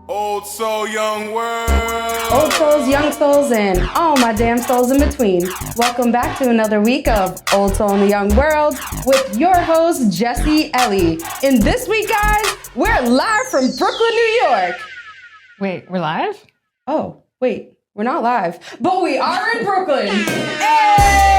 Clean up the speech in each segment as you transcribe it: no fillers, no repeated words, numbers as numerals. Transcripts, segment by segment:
Old soul, young world. Old souls, young souls, and all my damn souls in between. Welcome back to another week of Old Soul in the Young World with your host, Jesse Ellie. And this week, guys, we're live from Brooklyn, New York. Wait, we're live? Oh, wait, we're not live, but we are in Brooklyn. Hey!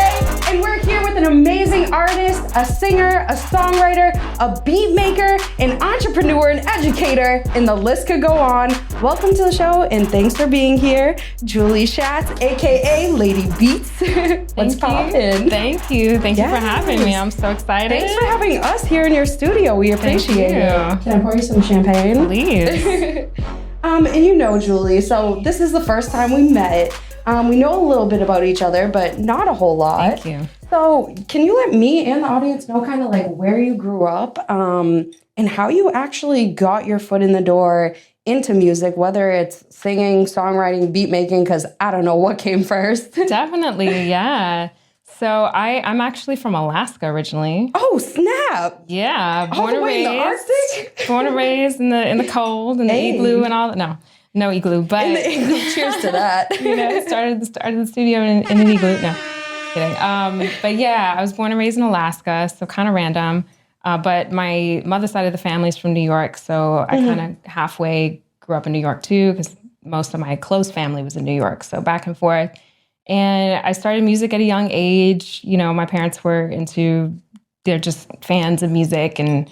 And we're here with an amazing artist, a singer, a songwriter, a beat maker, an entrepreneur, an educator, and the list could go on. Welcome to the show, and thanks for being here, Julie Schatz, aka Lady Beatz. Let's pop in. Thank you. Thank you for having me. I'm so excited. Thanks for having us here in your studio. We appreciate it. Can I pour you some champagne? Please. And you know, Julie, so this is the first time we met. We know a little bit about each other, but not a whole lot. Thank you. So can you let me and the audience know kind of like where you grew up and how you actually got your foot in the door into music, whether it's singing, songwriting, beat making, because I don't know what came first. Definitely, yeah. So I'm actually from Alaska originally. Oh, snap. Yeah. All the way in the Arctic? Born and raised in the cold and the igloo and all that. No igloo, but In the igloo. Cheers to that. started the studio in an igloo. No, kidding. But yeah, I was born and raised in Alaska, so kind of random. But my mother's side of the family is from New York, so I kind of halfway grew up in New York too, because most of my close family was in New York, so back and forth. And I started music at a young age. You know, my parents were they're just fans of music, and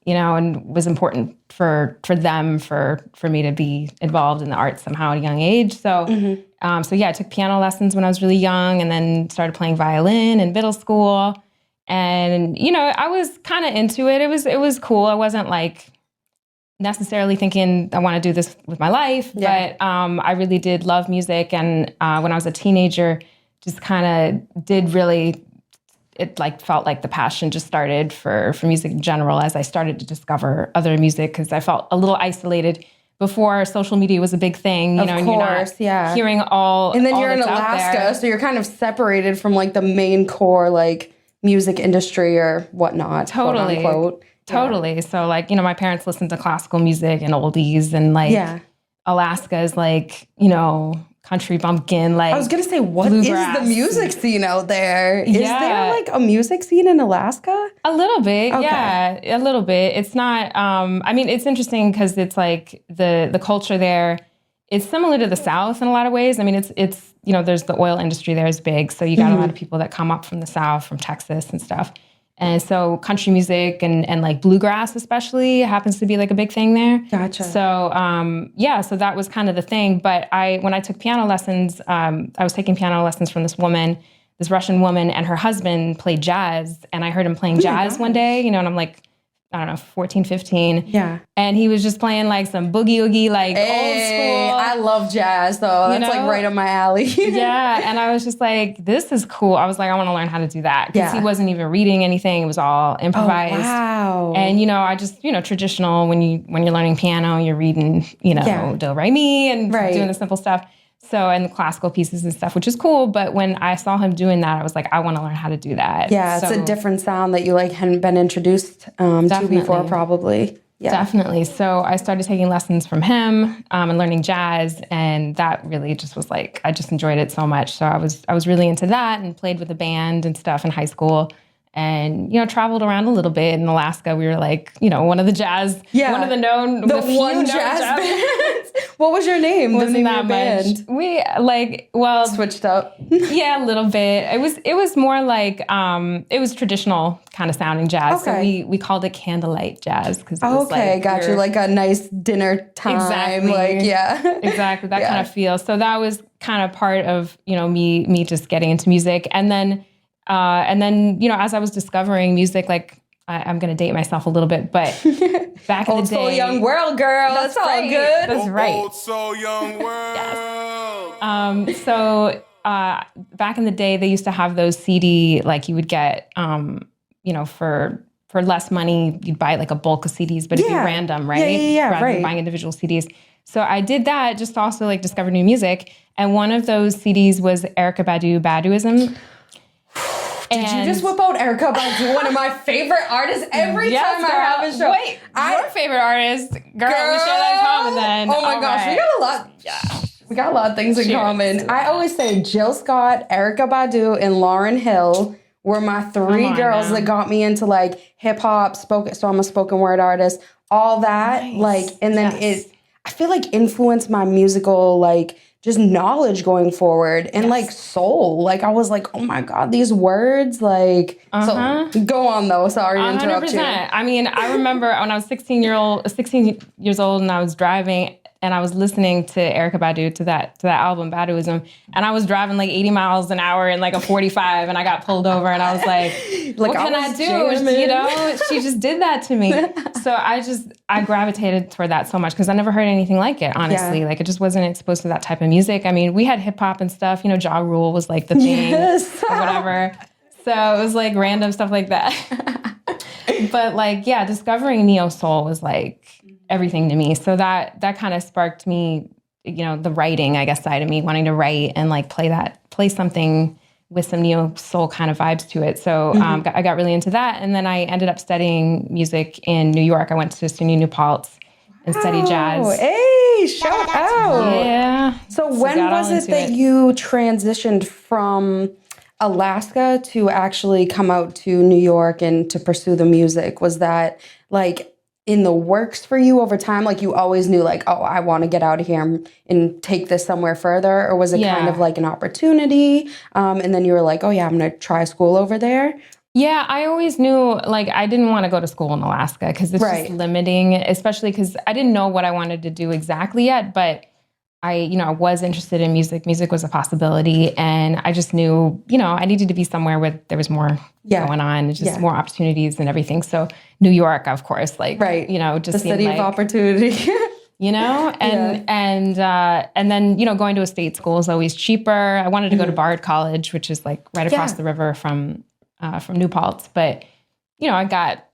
and it was important for them for me to be involved in the arts somehow at a young age. So so yeah, I took piano lessons when I was really young, and then started playing violin in middle school. And I was kind of into it. It was cool. I wasn't like necessarily thinking I want to do this with my life, but I really did love music. And when I was a teenager, just kind of did really. It felt like the passion just started for music in general as I started to discover other music, because I felt a little isolated before social media was a big thing, Of and course, you're not hearing all. And then all you're in that's out Alaska, there. so you're kind of separated from like the main core like music industry or whatnot. Totally. Quote unquote. Totally. So my parents listened to classical music and oldies, and Alaska is country bumpkin, I was gonna say, what bluegrass. is the music scene out there? Is there like a music scene in Alaska? A little bit, Okay. yeah, a little bit. It's not. It's interesting because it's like the culture there. It's similar to the South in a lot of ways. I mean, it's there's the oil industry there is big, so you got a lot of people that come up from the South, from Texas and stuff. And so country music and like bluegrass especially happens to be like a big thing there. Gotcha. So, so that was kind of the thing. But when I took piano lessons, I was taking piano lessons from this Russian woman, and her husband played jazz. And I heard him playing jazz one day, and I'm like, I don't know, 14, 15. Yeah. And he was just playing like some boogie oogie, like old school. I love jazz though. That's like right up my alley. Yeah. And I was just like, this is cool. I was like, I want to learn how to do that. Because he wasn't even reading anything. It was all improvised. Oh, wow. And, I just, traditional, when you're learning piano, you're reading, do, re, mi, and doing the simple stuff. So, and the classical pieces and stuff, which is cool. But when I saw him doing that, I was like, I want to learn how to do that. Yeah, it's a different sound that you hadn't been introduced to before, probably. Yeah. Definitely. So I started taking lessons from him and learning jazz, and that really just was like, I just enjoyed it so much. So I was really into that, and played with a band and stuff in high school. And, traveled around a little bit in Alaska. We were like, one of the few jazz bands. What was your name? Wasn't that much. We switched up. Yeah, a little bit. It was more like, it was traditional kind of sounding jazz. Okay. So we called it candlelight jazz. Cause got you, like a nice dinner time. Exactly. Exactly. That kind of feel. So that was kind of part of, me just getting into music. And then, as I was discovering music, I'm going to date myself a little bit, but back in the day. Old soul, young world, girl. That's all good. That's right. Old soul, young world. Yes. So back in the day, they used to have those CD, you would get, for less money, you'd buy like a bulk of CDs, but it'd be random, right? Yeah, rather than buying individual CDs. So I did that just to also discover new music. And one of those CDs was Erykah Badu, Baduism. Did you just whip out Erykah Badu, one of my favorite artists every time I have a show? Wait, your favorite artist? Girl, we share that in common then. common. Oh my gosh, we got a lot. Yeah. We got a lot of things in common. I always say Jill Scott, Erykah Badu, and Lauryn Hill were my three girls that got me into like hip hop, so I'm a spoken word artist, all that. Nice. Like, and then I feel like influenced my musical, like, just knowledge going forward and like soul. Like I was like, oh my God, these words, like, so go on though. Sorry to interrupt you. I mean, I remember when I was 16 years old and I was driving and I was listening to Erykah Badu, to that album, Baduism, and I was driving like 80 miles an hour in like a 45 and I got pulled over and I was like what can I do? Jamming. You know, she just did that to me. So I gravitated toward that so much because I never heard anything like it, honestly. Yeah. Like it just wasn't exposed to that type of music. I mean, we had hip hop and stuff, you know, Ja Rule was like the thing or whatever. So it was like random stuff like that. But like, yeah, discovering neo soul was like everything to me. So that kind of sparked me, you know, the writing, I guess, side of me, wanting to write and like play something with some neo soul kind of vibes to it. So I got really into that. And then I ended up studying music in New York. I went to SUNY New Paltz and studied jazz. Hey, shout out. Yeah. So when was it that you transitioned from Alaska to actually come out to New York and to pursue the music? Was that like in the works for you over time? Like you always knew like, oh, I want to get out of here and take this somewhere further? Or was it kind of like an opportunity? And then you were like, oh yeah, I'm going to try school over there? Yeah, I always knew like I didn't want to go to school in Alaska because it's just limiting, especially because I didn't know what I wanted to do exactly yet, but I was interested in music. Music was a possibility. And I just knew, I needed to be somewhere where there was more going on, just more opportunities and everything. So New York, of course, like, just the city of opportunity, and then, going to a state school is always cheaper. I wanted to go to Bard College, which is like right across the river from New Paltz. But, I got,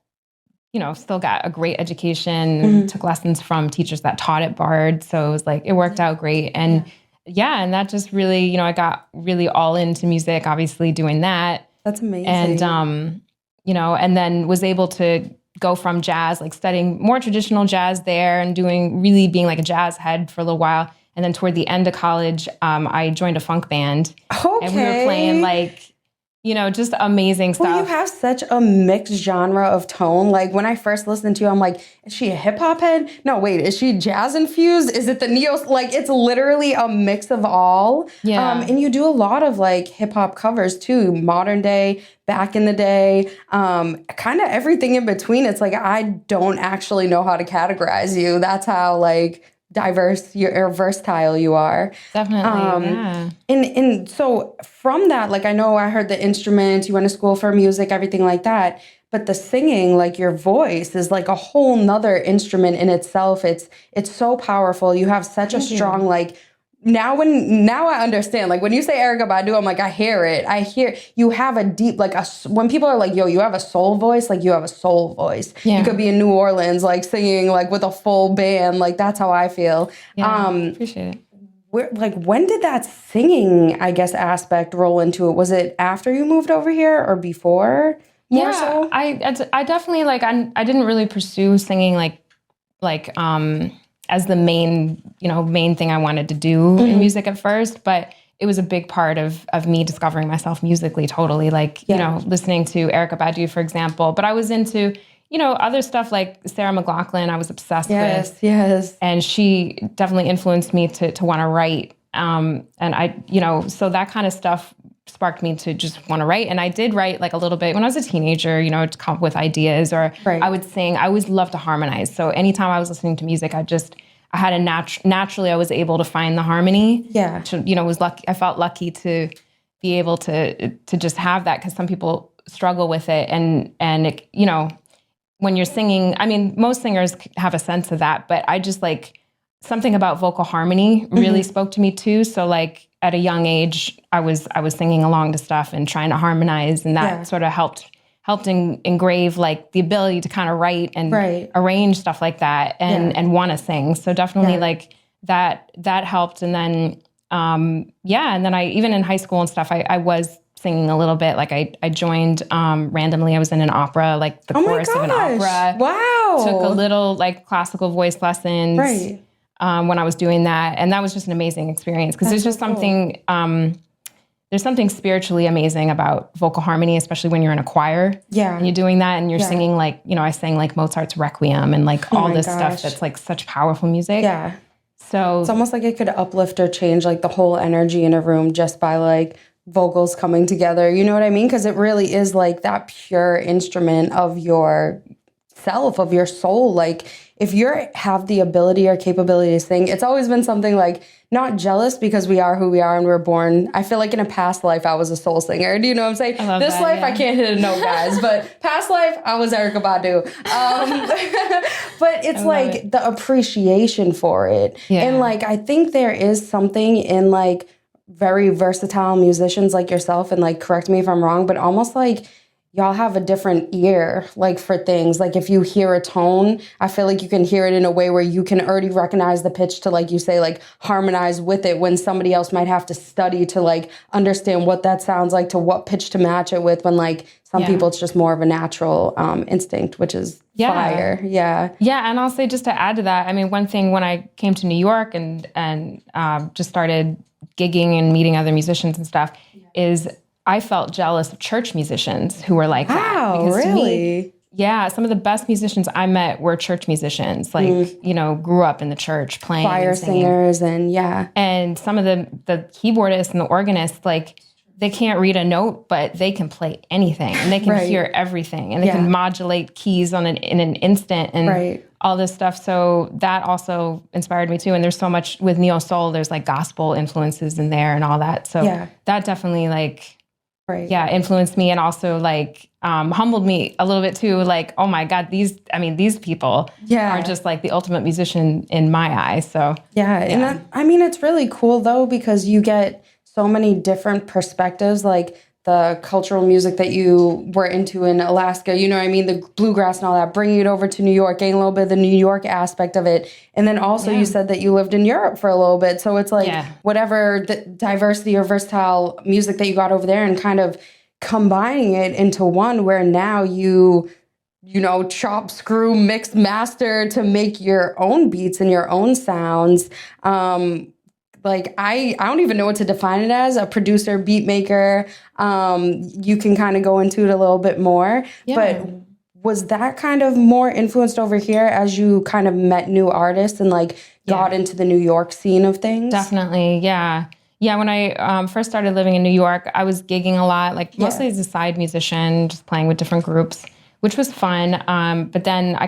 still got a great education, took lessons from teachers that taught at Bard. So it was like, it worked out great. And and that just really, I got really all into music, obviously doing that. That's amazing. And, and then was able to go from jazz, like studying more traditional jazz there and being like a jazz head for a little while. And then toward the end of college, I joined a funk band. Okay. And we were playing like, just amazing stuff. Well, you have such a mixed genre of tone. Like when I first listened to you, I'm like, is she a hip hop head? No, wait, is she jazz infused? Is it the neo? Like it's literally a mix of all. Yeah. And you do a lot of like hip hop covers too, modern day, back in the day, kind of everything in between. It's like, I don't actually know how to categorize you. That's how like diverse or versatile you are. Definitely. And so from that, like I know I heard the instruments, you went to school for music, everything like that, but the singing, like your voice is like a whole nother instrument in itself. It's so powerful. You have such a strong like now I understand, like when you say Erykah Badu, I'm like, I hear it. I hear you have a deep, like when people are like, yo, you have a soul voice, like you have a soul voice. Yeah. You could be in New Orleans, like singing like with a full band. Like that's how I feel. Yeah, appreciate it. When did that singing, I guess, aspect roll into it? Was it after you moved over here or before? More so? I definitely like, I didn't really pursue singing like as the main thing I wanted to do in music at first, but it was a big part of me discovering myself musically totally, like, listening to Erykah Badu, for example. But I was into, other stuff like Sarah McLachlan I was obsessed with. Yes. And she definitely influenced me to want to write. And I, so that kind of stuff sparked me to just want to write. And I did write like a little bit when I was a teenager, to come up with ideas, or I would sing. I always loved to harmonize. So anytime I was listening to music, I had naturally I was able to find the harmony. Yeah. Was lucky. I felt lucky to be able to just have that, because some people struggle with it. And it, when you're singing, I mean, most singers have a sense of that, but I just like something about vocal harmony really spoke to me too. So like at a young age, I was singing along to stuff and trying to harmonize, and that sort of helped engrave like the ability to kind of write and arrange stuff like that and want to sing. So definitely like that helped. And then, and then I, even in high school and stuff, I was singing a little bit. Like I joined, randomly, I was in an opera, like the chorus of an opera. Wow. Took a little like classical voice lessons. Right. when I was doing that. And that was just an amazing experience because there's just something, there's something spiritually amazing about vocal harmony, especially when you're in a choir. Yeah. And you're doing that and you're singing like, I sang like Mozart's Requiem and like all this stuff that's like such powerful music. Yeah. So it's almost like it could uplift or change like the whole energy in a room just by like vocals coming together. You know what I mean? Because it really is like that pure instrument of your self, of your soul. Like if you have the ability or capability to sing, it's always been something like not jealous because we are who we are and we're born. I feel like in a past life, I was a soul singer. Do you know what I'm saying? This that, life, I can't hit a note, guys. But past life, I was Erykah Badu. But it's like the appreciation for it. Yeah. And like, I think there is something in like very versatile musicians like yourself, and like, correct me if I'm wrong, but almost like y'all have a different ear, like for things. Like if you hear a tone, I feel like you can hear it in a way where you can already recognize the pitch to, like you say, like harmonize with it, when somebody else might have to study to like understand what that sounds like, to what pitch to match it with, when like some people it's just more of a natural instinct, which is fire. Yeah. Yeah. And I'll say, just to add to that, I mean, one thing when I came to New York and just started gigging and meeting other musicians and stuff is I felt jealous of church musicians who were like that. Wow, really? Some of the best musicians I met were church musicians, like, grew up in the church playing. Choir singers and And some of the keyboardists and the organists, like, they can't read a note, but they can play anything and they can hear everything and they can modulate keys in an instant and all this stuff. So that also inspired me too. And there's so much with neo soul, there's like gospel influences in there and all that. So that definitely like, influenced me and also like humbled me a little bit too. Like, oh my God, these people are just like the ultimate musician in my eyes. So and that, I mean, it's really cool though, because you get so many different perspectives, like the cultural music that you were into in Alaska, you know what I mean? The bluegrass and all that, bringing it over to New York, getting a little bit of the New York aspect of it. And then also you said that you lived in Europe for a little bit. So it's like whatever the diversity or versatile music that you got over there and kind of combining it into one, where now you chop, screw, mix, master to make your own beats and your own sounds. Like, I don't even know what to define it as, a producer, beat maker. You can kind of go into it a little bit more. Yeah. But was that kind of more influenced over here as you kind of met new artists and like got into the New York scene of things? Definitely, yeah. Yeah, when I first started living in New York, I was gigging a lot, like mostly as a side musician, just playing with different groups, which was fun. But then I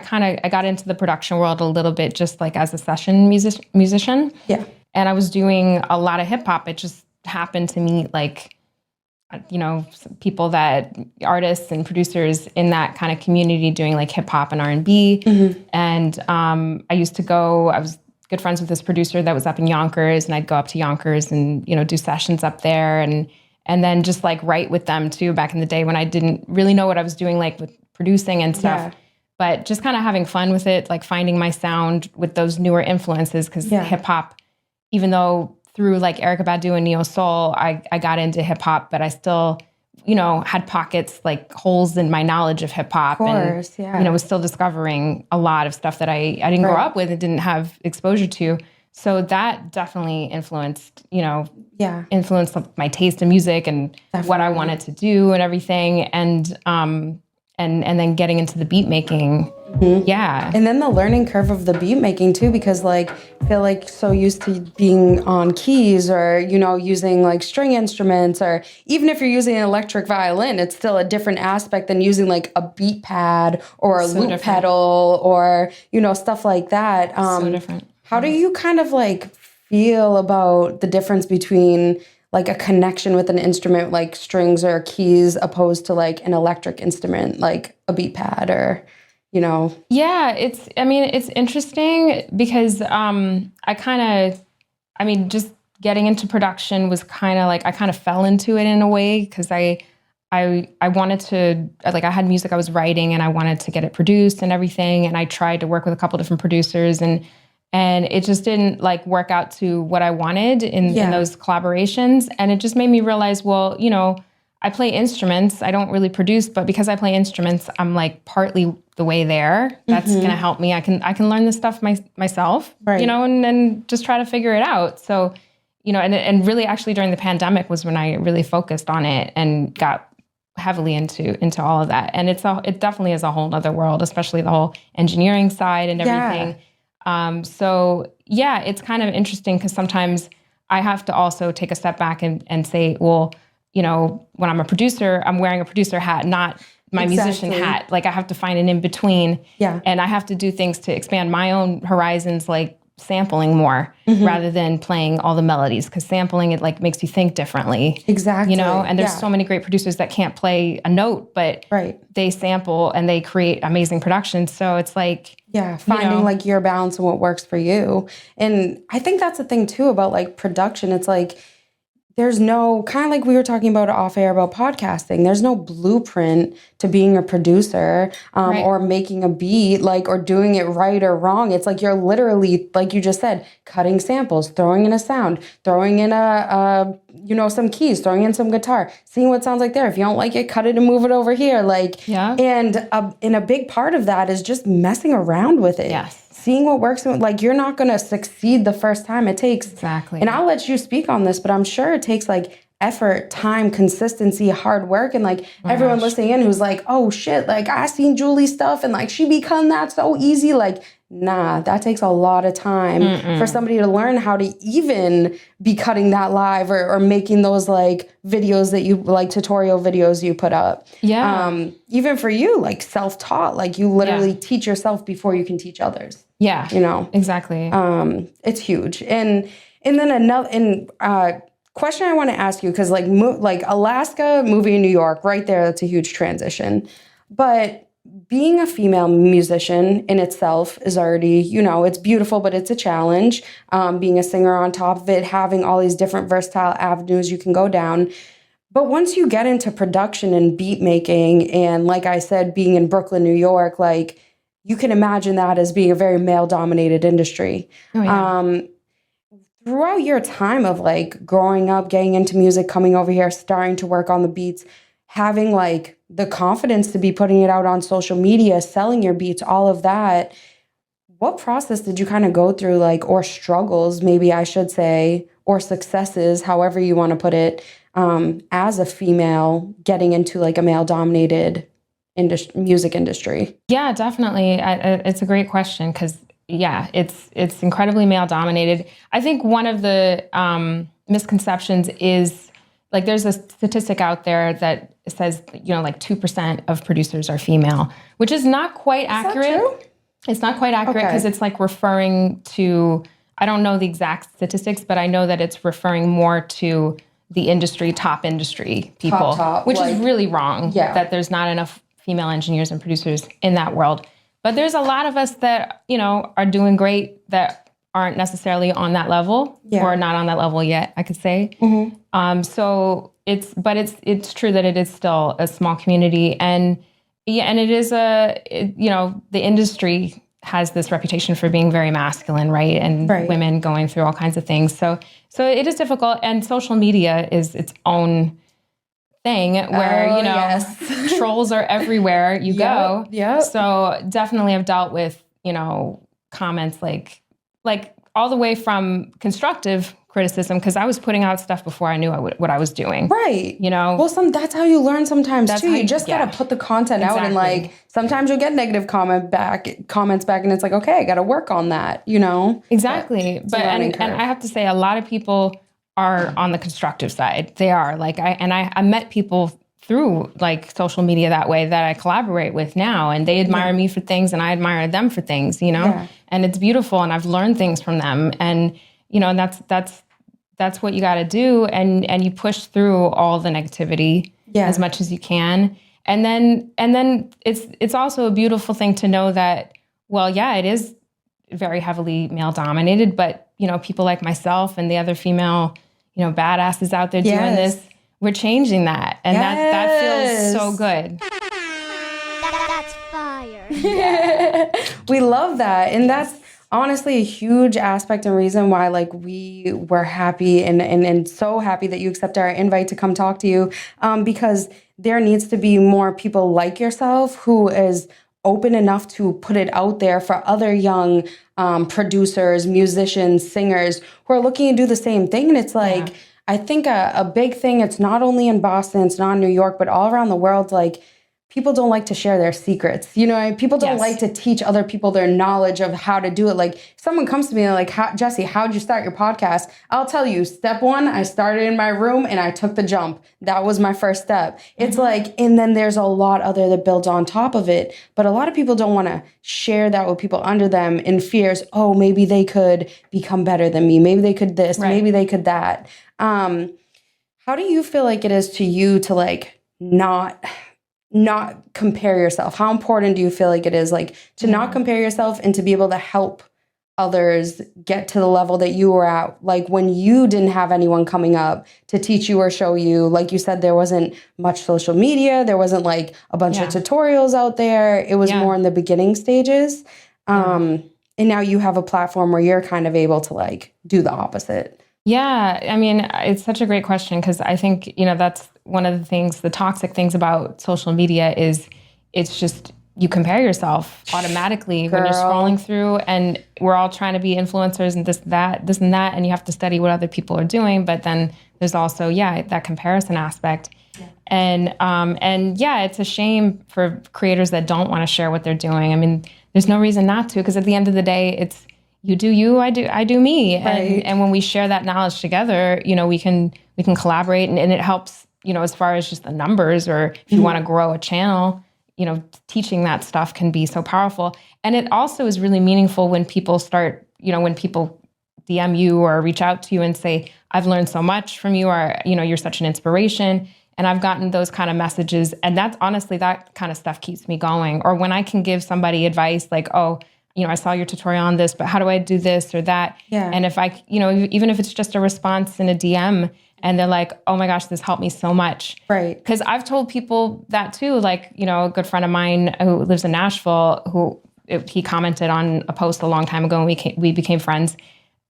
got into the production world a little bit, just like as a session musician. Yeah. And I was doing a lot of hip hop. It just happened to meet like, people artists and producers in that kind of community doing like hip hop and R&B. Mm-hmm. And I was good friends with this producer that was up in Yonkers, and I'd go up to Yonkers and, do sessions up there and then just like write with them too, back in the day when I didn't really know what I was doing, like with producing and stuff. Yeah. But just kind of having fun with it, like finding my sound with those newer influences, because hip hop, even though through like Erykah Badu and neo soul, I got into hip hop, but I still, had pockets, like holes in my knowledge of hip hop, and was still discovering a lot of stuff that I didn't grow up with and didn't have exposure to. So that definitely influenced my taste in music and what I wanted to do and everything, and then getting into the beat making. Mm-hmm. Yeah. And then the learning curve of the beat making too, because like I feel like so used to being on keys or, using like string instruments, or even if you're using an electric violin, it's still a different aspect than using like a beat pad or a loop pedal or, stuff like that. So different. How do you kind of like feel about the difference between like a connection with an instrument like strings or keys opposed to like an electric instrument like a beat pad or, Yeah, it's interesting because just getting into production was kind of like, I kind of fell into it in a way because I wanted to, like I had music I was writing and I wanted to get it produced and everything. And I tried to work with a couple different producers and it just didn't like work out to what I wanted in those collaborations. And it just made me realize, well, I play instruments. I don't really produce, but because I play instruments, I'm like partly the way there. That's going to help me. I can learn this stuff myself, Right. and just try to figure it out. So, and really actually during the pandemic was when I really focused on it and got heavily into all of that. And it definitely is a whole other world, especially the whole engineering side and everything. So yeah, it's kind of interesting because sometimes I have to also take a step back and say, well, when I'm a producer, I'm wearing a producer hat, not my musician hat. Like I have to find an in between. Yeah. And I have to do things to expand my own horizons, like sampling more rather than playing all the melodies, because sampling, it like makes you think differently. Exactly. And there's so many great producers that can't play a note, but they sample and they create amazing productions. So it's like, finding like your balance and what works for you. And I think that's the thing too about like production. It's like, there's no, kind of like we were talking about off air about podcasting, there's no blueprint to being a producer or making a beat, like, or doing it right or wrong. It's like you're literally, like you just said, cutting samples, throwing in a sound, throwing in some keys, throwing in some guitar, seeing what sounds like there. If you don't like it, cut it and move it over here. Like, and a big part of that is just messing around with it. Yes. Seeing what works, like you're not going to succeed the first time. It takes, and I'll let you speak on this, but I'm sure it takes like effort, time, consistency, hard work. And like everyone listening in who's like, oh shit, like I seen Julie's stuff and like she be cutting that so easy. Like, nah, that takes a lot of time for somebody to learn how to even be cutting that live or making those like videos that you like, tutorial videos you put up. Yeah. Even for you, like self-taught, like you literally teach yourself before you can teach others. Yeah. Exactly. It's huge. And then another question I want to ask you, because like Alaska, moving to New York, right there, that's a huge transition. But being a female musician in itself is already, it's beautiful, but it's a challenge. Being a singer on top of it, having all these different versatile avenues you can go down. But once you get into production and beat making, and like I said, being in Brooklyn, New York, like you can imagine that as being a very male-dominated industry. Oh, yeah. Throughout your time of like growing up, getting into music, coming over here, starting to work on the beats, having like the confidence to be putting it out on social media, selling your beats, all of that, what process did you kind of go through, like, or struggles, maybe I should say, or successes, however you want to put it, as a female getting into like a male-dominated music industry? Yeah, definitely. It's a great question because, it's incredibly male-dominated. I think one of the misconceptions is, like, there's a statistic out there that says, like 2% of producers are female, which is not quite accurate. That true? It's not quite accurate because it's like referring to, I don't know the exact statistics, but I know that it's referring more to the top industry people, which is really wrong. Yeah. That there's not enough female engineers and producers in that world. But there's a lot of us that, are doing great that aren't necessarily on that level or not on that level yet, I could say. Mm-hmm. So it's true that it is still a small community, and it is the industry has this reputation for being very masculine, right? And women going through all kinds of things. So it is difficult, and social media is its own thing where, trolls are everywhere you go. Yeah. So definitely I've dealt with, comments like all the way from constructive criticism, because I was putting out stuff before I knew what I was doing. Right. Well, that's how you learn sometimes too. You just got to put the content out, and like sometimes you'll get negative comments back, and it's like, okay, I got to work on that, Exactly. But and I have to say, a lot of people are on the constructive side. They are like, I met people through like social media that way that I collaborate with now, and they admire me for things and I admire them for things, and it's beautiful, and I've learned things from them, and that's what you got to do, and you push through all the negativity as much as you can, and then it's also a beautiful thing to know that, it is very heavily male dominated, but people like myself and the other female badasses out there doing this, we're changing that, and that feels so good. That's fire. We love that, and that's honestly a huge aspect and reason why like we were happy and so happy that you accepted our invite to come talk to you, because there needs to be more people like yourself who is open enough to put it out there for other young producers, musicians, singers who are looking to do the same thing. And it's like, I think a big thing, it's not only in Boston, it's not in New York, but all around the world, like people don't like to share their secrets. You know, people don't like to teach other people their knowledge of how to do it. Like if someone comes to me and like, Jesse, how'd you start your podcast? I'll tell you, step one, I started in my room and I took the jump. That was my first step. It's like, and then there's a lot other that builds on top of it. But a lot of people don't want to share that with people under them in fears. Oh, maybe they could become better than me. Maybe they could this, maybe they could that. How do you feel like it is to you to like not compare yourself? How important do you feel like it is like to not compare yourself and to be able to help others get to the level that you were at, like when you didn't have anyone coming up to teach you or show you? Like you said, there wasn't much social media, there wasn't like a bunch of tutorials out there. It was more in the beginning stages. And now you have a platform where you're kind of able to like do the opposite. Yeah, I mean, it's such a great question because I think, you know, that's one of the things, the toxic things about social media is it's just, you compare yourself automatically when you're scrolling through, and we're all trying to be influencers and this and that, and you have to study what other people are doing. But then there's also, that comparison aspect. Yeah. And it's a shame for creators that don't want to share what they're doing. I mean, there's no reason not to, because at the end of the day, it's, you do you, I do me. Right. And when we share that knowledge together, you know, we can collaborate, and it helps, you know, as far as just the numbers, or if you want to grow a channel, you know, teaching that stuff can be so powerful. And it also is really meaningful when people start, you know, when people DM you or reach out to you and say, I've learned so much from you, or, you know, you're such an inspiration. And I've gotten those kind of messages. And that's honestly, that kind of stuff keeps me going. Or when I can give somebody advice like, oh, you know, I saw your tutorial on this, but how do I do this or that? Yeah. And if I, you know, even if it's just a response in a DM and they're like, oh my gosh, this helped me so much. Right. Because I've told people that too. Like, you know, a good friend of mine who lives in Nashville, he commented on a post a long time ago, and we became friends.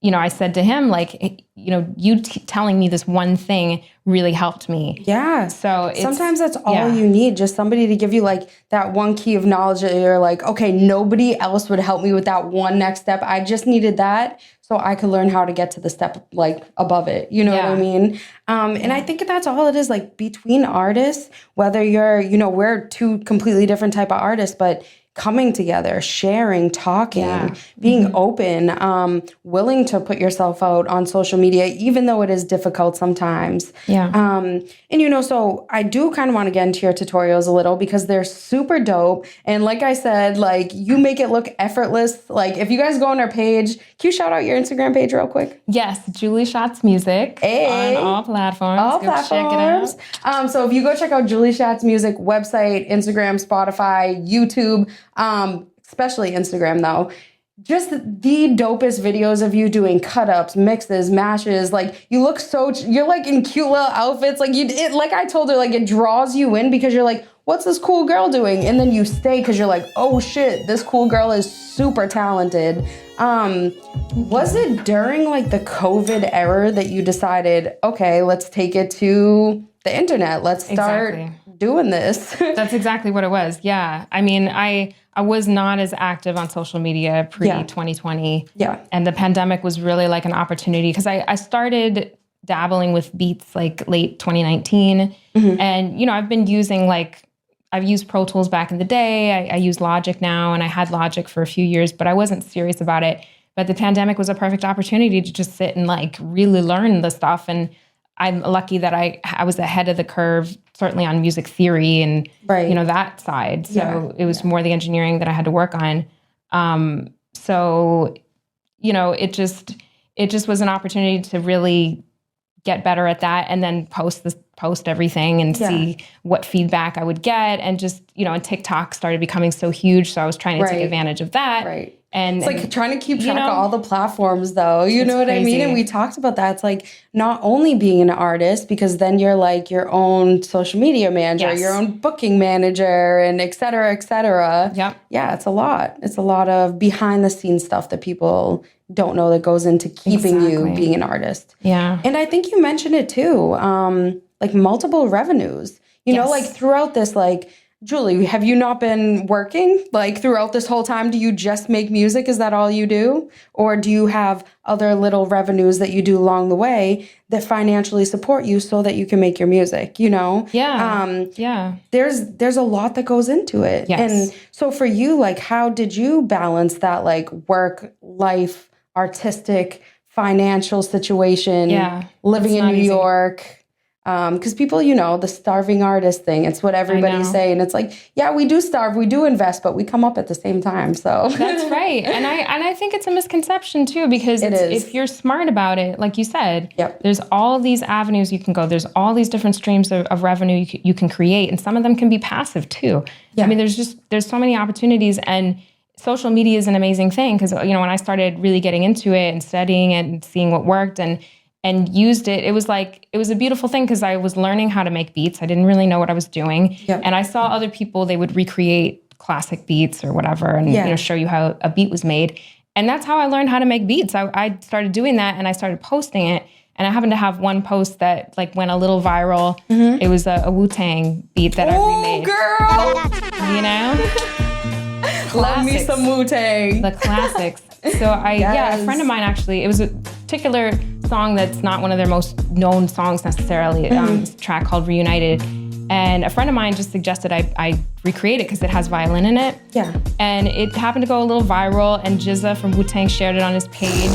You know, I said to him, like, you know, you telling me this one thing really helped me. Yeah. So sometimes that's all you need, just somebody to give you like that one key of knowledge that you're like, okay, nobody else would help me with that one next step. I just needed that so I could learn how to get to the step like above it. You know what I mean? And I think that's all it is, like between artists, whether you're, you know, we're two completely different type of artists, but coming together, sharing, talking, being open, willing to put yourself out on social media, even though it is difficult sometimes. Yeah. And, you know, so I do kind of want to get into your tutorials a little because they're super dope. And like I said, like you make it look effortless. Like if you guys go on our page, can you shout out your Instagram page real quick? Yes, Julie Schatz Music on all platforms. All platforms. Check it out. So if you go check out Julie Schatz Music website, Instagram, Spotify, YouTube, especially Instagram though, just the dopest videos of you doing cut-ups, mixes, mashes. Like you look you're like in cute little outfits. Like like I told her, like it draws you in because you're like, what's this cool girl doing? And then you stay because you're like, oh shit, this cool girl is super talented. Was it during like the COVID era that you decided, okay, let's take it to the internet. Let's start doing this. That's exactly what it was. Yeah. I mean, I was not as active on social media pre-2020. Yeah. And the pandemic was really like an opportunity because I started dabbling with beats like late 2019. Mm-hmm. And, you know, I've been using I've used Pro Tools back in the day. I use Logic now, and I had Logic for a few years, but I wasn't serious about it. But the pandemic was a perfect opportunity to just sit and like really learn the stuff. And I'm lucky that I was ahead of the curve, certainly on music theory and, you know, that side. So it was more the engineering that I had to work on. So, you know, it just was an opportunity to really get better at that and then post everything and see what feedback I would get. And just, you know, and TikTok started becoming so huge. So I was trying to take advantage of that. Right. And it's like trying to keep track you know, of all the platforms, though. You know what I mean? crazy. And we talked about that. It's like not only being an artist, because then you're like your own social media manager, Yes. your own booking manager, and et cetera, et cetera. Yep. Yeah, it's a lot. It's a lot of behind the scenes stuff that people don't know that goes into keeping you being an artist. Yeah. And I think you mentioned it too, like multiple revenues. You know, like throughout this, like, Julie, have you not been working like throughout this whole time? Do you just make music? Is that all you do? Or do you have other little revenues that you do along the way that financially support you so that you can make your music, you know? Yeah. There's a lot that goes into it. Yes. And so for you, like, how did you balance that like work, life, artistic, financial situation, living in New York? Because people, you know, the starving artist thing, it's what everybody's saying. It's like, yeah, we do starve, we do invest, but we come up at the same time. So that's right. And I think it's a misconception too, because if you're smart about it, like you said, there's all these avenues you can go. There's all these different streams of revenue you can create. And some of them can be passive too. I mean, there's so many opportunities, and social media is an amazing thing. Because, you know, when I started really getting into it and studying it and seeing what worked and used it, it was a beautiful thing, because I was learning how to make beats. I didn't really know what I was doing. And I saw other people, they would recreate classic beats or whatever and you know, show you how a beat was made. And that's how I learned how to make beats. I started doing that, and I started posting it. And I happened to have one post that like went a little viral. It was a Wu Tang beat that I remade. Girl! You know? Love me some Wu Tang. The classics. So a friend of mine actually, it was a particular song that's not one of their most known songs necessarily, it's a track called Reunited. And a friend of mine just suggested I recreate it because it has violin in it. And it happened to go a little viral, and Jizza from Wu Tang shared it on his page,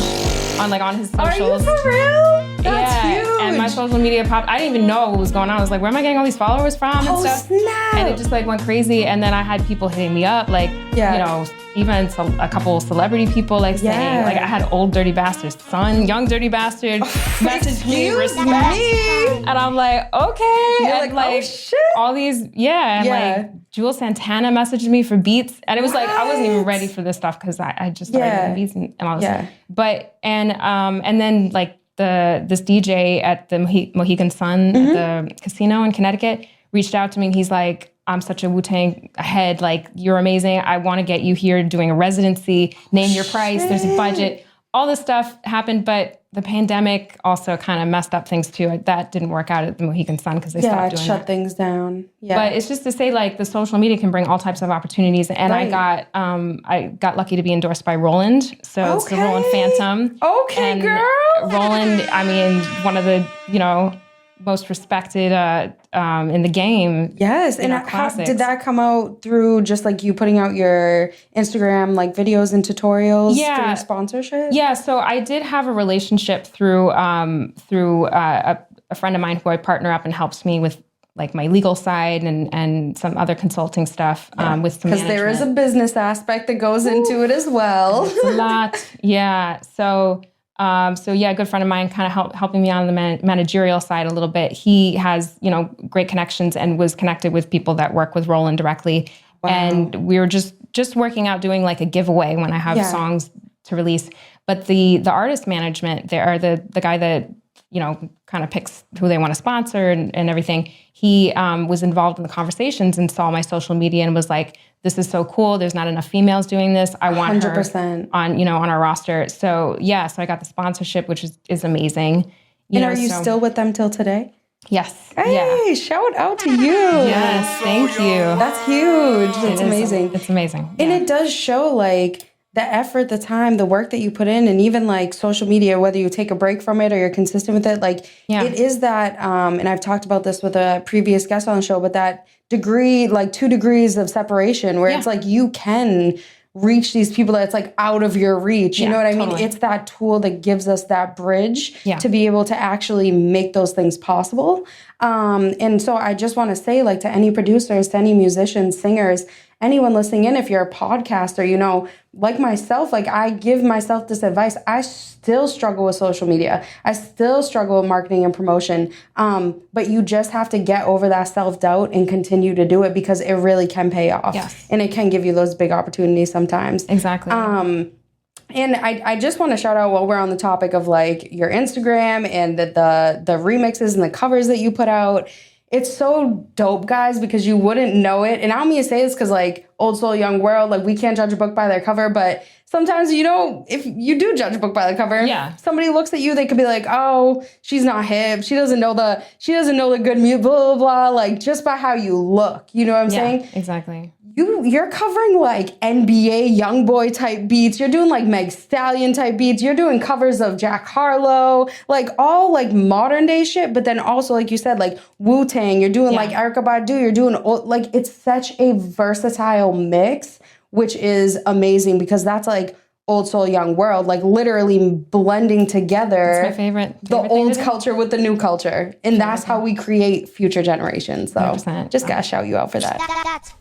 on his socials. Are you for real? That's huge. And my social media popped. I didn't even know what was going on. I was like, where am I getting all these followers from and stuff? Snap. And it just like went crazy. And then I had people hitting me up, like, you know, even a couple celebrity people like saying, like I had old Dirty Bastard's son, young Dirty Bastard, message me, respect. And I'm like, okay. You're and like, oh shit. All these, and like Jewel Santana messaged me for beats. And it was like, I wasn't even ready for this stuff because I just started making beats and all this stuff. But, and then like this DJ at the Mohegan Sun at the casino in Connecticut reached out to me, and he's like, I'm such a Wu-Tang head, like, you're amazing. I want to get you here doing a residency, name your price, there's a budget. All this stuff happened, but the pandemic also kind of messed up things too. That didn't work out at the Mohegan Sun because they stopped doing shut things down. But it's just to say, like, the social media can bring all types of opportunities. And I got lucky to be endorsed by Roland. So it's the Roland Phantom. And girl. Roland, I mean, one of the, you know, most respected in the game. Yes. And how did that come out through just like you putting out your Instagram like videos and tutorials for your sponsorship? Yeah. So I did have a relationship through a friend of mine who I partner up and helps me with like my legal side and some other consulting stuff with some management. Because there is a business aspect that goes into it as well. It's a lot. Yeah. So a good friend of mine kind of helping me on the managerial side a little bit. He has, you know, great connections and was connected with people that work with Roland directly. Wow. And we were just working out doing like a giveaway when I have songs to release. But the artist management, they are the guy that, you know, kind of picks who they want to sponsor and everything. He was involved in the conversations and saw my social media and was like, this is so cool. There's not enough females doing this. I want 100%. Her on our roster. So I got the sponsorship, which is amazing. Are you still with them till today? Yes. Hey, shout out to you. Yes, thank you. That's huge. It's amazing. It's amazing. And it does show like the effort, the time, the work that you put in, and even like social media, whether you take a break from it or you're consistent with it, like it is that, and I've talked about this with a previous guest on the show, but that degree, like 2 degrees of separation where it's like you can reach these people that's like out of your reach. You know what I mean? It's that tool that gives us that bridge to be able to actually make those things possible. And so I just want to say, like, to any producers, to any musicians, singers, anyone listening in, if you're a podcaster, you know, like myself, like I give myself this advice. I still struggle with social media. I still struggle with marketing and promotion. But you just have to get over that self-doubt and continue to do it because it really can pay off. Yes. And it can give you those big opportunities sometimes. Exactly. And I just want to shout out while we're on the topic of like your Instagram and the remixes and the covers that you put out. It's so dope, guys, because you wouldn't know it. And I don't mean to say this because like Old Soul, Young World, like we can't judge a book by their cover, but sometimes, you know, if you do judge a book by the cover, somebody looks at you, they could be like, oh, she's not hip. She doesn't know the good music, blah, blah, blah, like just by how you look. You know what I'm saying? Exactly. You're covering like NBA YoungBoy type beats. You're doing like Meg Stallion type beats. You're doing covers of Jack Harlow, like all like modern day shit. But then also, like you said, like Wu Tang. You're doing like Erykah Badu. You're doing like it's such a versatile mix, which is amazing because that's like Old Soul, Young World, like literally blending together. That's my favorite the old culture with the new culture. And that's how we create future generations. So 100%. just gotta shout you out for that.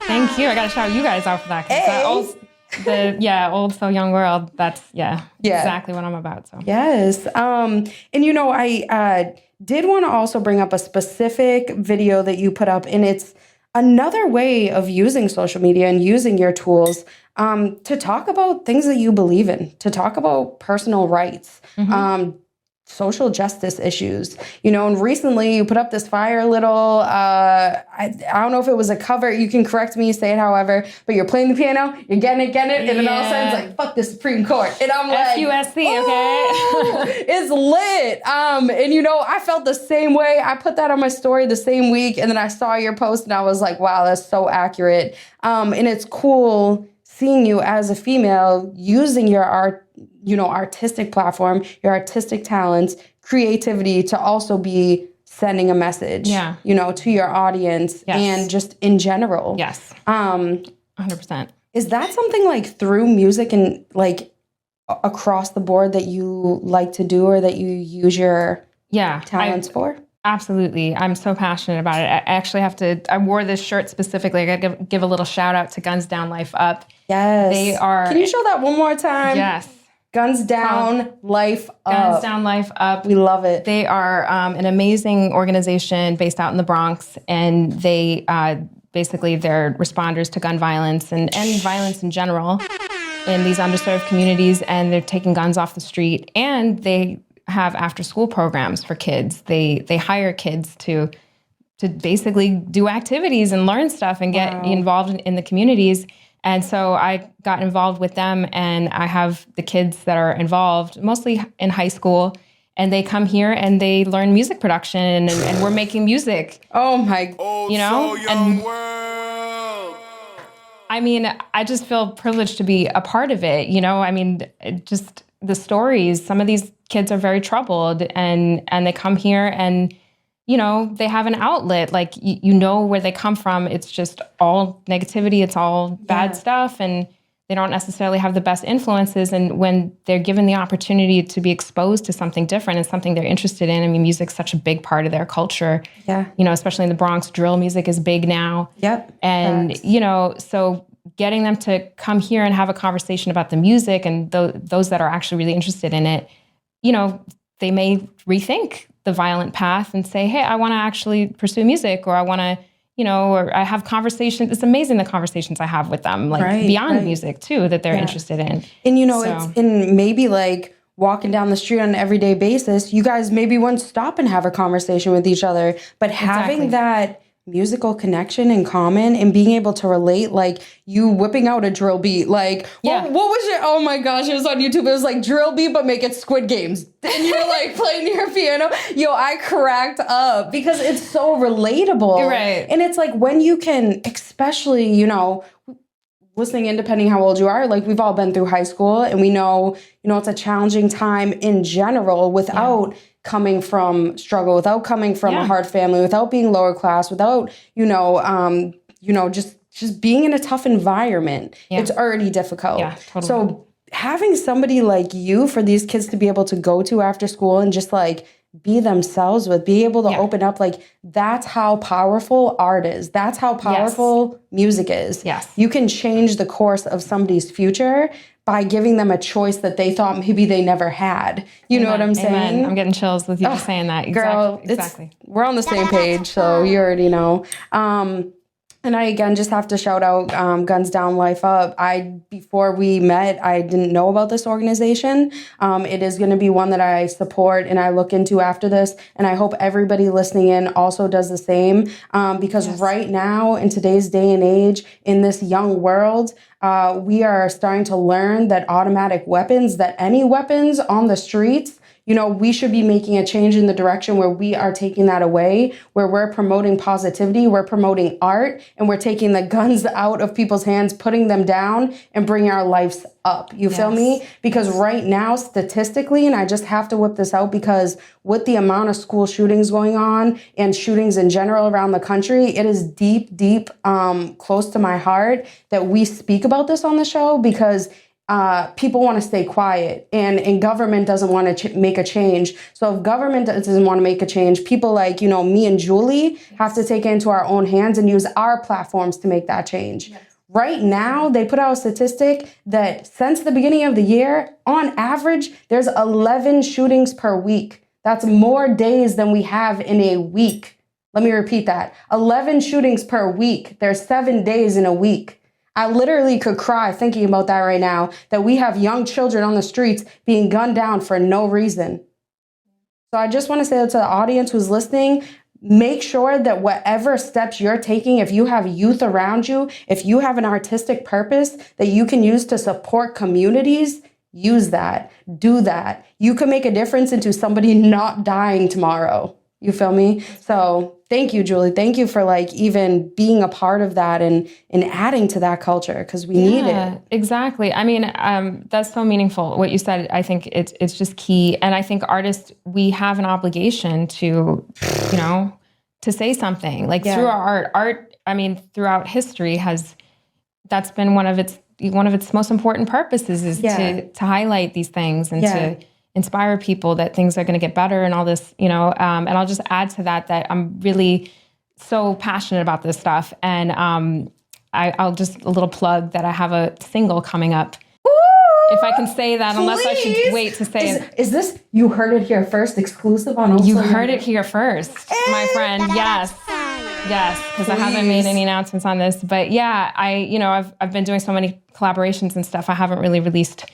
Thank you. I gotta shout you guys out for that. Hey. Old Soul, Young World. That's exactly what I'm about. So yes. And you know, I did want to also bring up a specific video that you put up, and it's another way of using social media and using your tools to talk about things that you believe in, to talk about personal rights, social justice issues, you know. And recently you put up this fire little, I don't know if it was a cover, you can correct me, say it however, but you're playing the piano, you're getting it, and then all of a sudden it's like, fuck the Supreme Court. And I'm like, FUSC, okay? It's lit. And you know, I felt the same way. I put that on my story the same week, and then I saw your post and I was like, wow, that's so accurate. And it's cool seeing you as a female using your artistic platform, your artistic talents, creativity to also be sending a message, you know, to your audience and just in general. Yes. 100%. Is that something like through music and like across the board that you like to do or that you use your talents for? Absolutely. I'm so passionate about it. I actually I wore this shirt specifically. I got to give a little shout out to Guns Down, Life Up. Yes. They are. Can you show that one more time? Yes. Guns Down, Life Up. Guns Down, Life Up. We love it. They are an amazing organization based out in the Bronx, and they basically they're responders to gun violence and violence in general in these underserved communities, and they're taking guns off the street, and they have after-school programs for kids. They hire kids to basically do activities and learn stuff and get involved in the communities. And so I got involved with them, and I have the kids that are involved mostly in high school, and they come here and they learn music production, and we're making music. Oh my, you know, Old Soul, Young World. I mean, I just feel privileged to be a part of it. You know, I mean, just the stories. Some of these kids are very troubled, and they come here and, you know, they have an outlet. Like, you know where they come from. It's just all negativity. It's all bad stuff. And they don't necessarily have the best influences. And when they're given the opportunity to be exposed to something different and something they're interested in, I mean, music's such a big part of their culture. Yeah. You know, especially in the Bronx, drill music is big now. Yep. And, you know, so getting them to come here and have a conversation about the music and those that are actually really interested in it, you know, they may rethink the violent path and say, hey, I want to actually pursue music, or I want to, you know, or I have conversations. It's amazing the conversations I have with them, like beyond music too, that they're interested in. And, you know, it's in maybe like walking down the street on an everyday basis, you guys maybe wouldn't stop and have a conversation with each other, but having that musical connection in common and being able to relate, like you whipping out a drill beat, like what was your, oh my gosh, it was on YouTube, it was like drill beat but make it Squid Games, and you're like playing your piano. Yo, I cracked up because it's so relatable, right? And it's like when you can, especially, you know, listening in, depending how old you are, like we've all been through high school, and we know, you know, it's a challenging time in general without coming from struggle, without coming from a hard family, without being lower class, without, just being in a tough environment. It's already difficult. Yeah, totally. So having somebody like you for these kids to be able to go to after school and just like be themselves with, be able to open up. Like, that's how powerful art is. That's how powerful music is. Yes. You can change the course of somebody's future by giving them a choice that they thought maybe they never had. You know what I'm saying? I'm getting chills with you just saying that. Girl, exactly. We're on the same page, so you already know. And I, again, just have to shout out Guns Down, Life Up. Before we met, I didn't know about this organization. It is going to be one that I support and I look into after this. And I hope everybody listening in also does the same. Because right now, in today's day and age, in this young world, we are starting to learn that automatic weapons, that any weapons on the streets, you know, we should be making a change in the direction where we are taking that away, where we're promoting positivity, we're promoting art, and we're taking the guns out of people's hands, putting them down, and bringing our lives up. You feel me? Because right now, statistically, and I just have to whip this out because with the amount of school shootings going on and shootings in general around the country, it is deep, deep close to my heart that we speak about this on the show because people want to stay quiet and government doesn't want to make a change. So if government doesn't want to make a change, people like, you know, me and Julie have to take it into our own hands and use our platforms to make that change. Yes. Right now, they put out a statistic that since the beginning of the year, on average, there's 11 shootings per week. That's more days than we have in a week. Let me repeat that. 11 shootings per week. There's 7 days in a week. I literally could cry thinking about that right now, that we have young children on the streets being gunned down for no reason. So I just want to say that to the audience who's listening, make sure that whatever steps you're taking, if you have youth around you, if you have an artistic purpose that you can use to support communities, use that, do that. You can make a difference into somebody not dying tomorrow. You feel me? So thank you, Julie. Thank you for like even being a part of that and adding to that culture because we need it. Exactly. I mean, that's so meaningful. What you said, I think it's just key. And I think artists, we have an obligation to, you know, to say something like through our art. I mean, throughout history that's been one of its most important purposes is to highlight these things and to inspire people that things are going to get better and all this, you know, and I'll just add to that I'm really so passionate about this stuff. And I'll just a little plug that I have a single coming up. Woo! If I can say that, unless I should wait to say it. Is this, you heard it here first, exclusive on You heard it here first, my friend. Yes. Yes, because I haven't made any announcements on this. But yeah, I've been doing so many collaborations and stuff. I haven't really released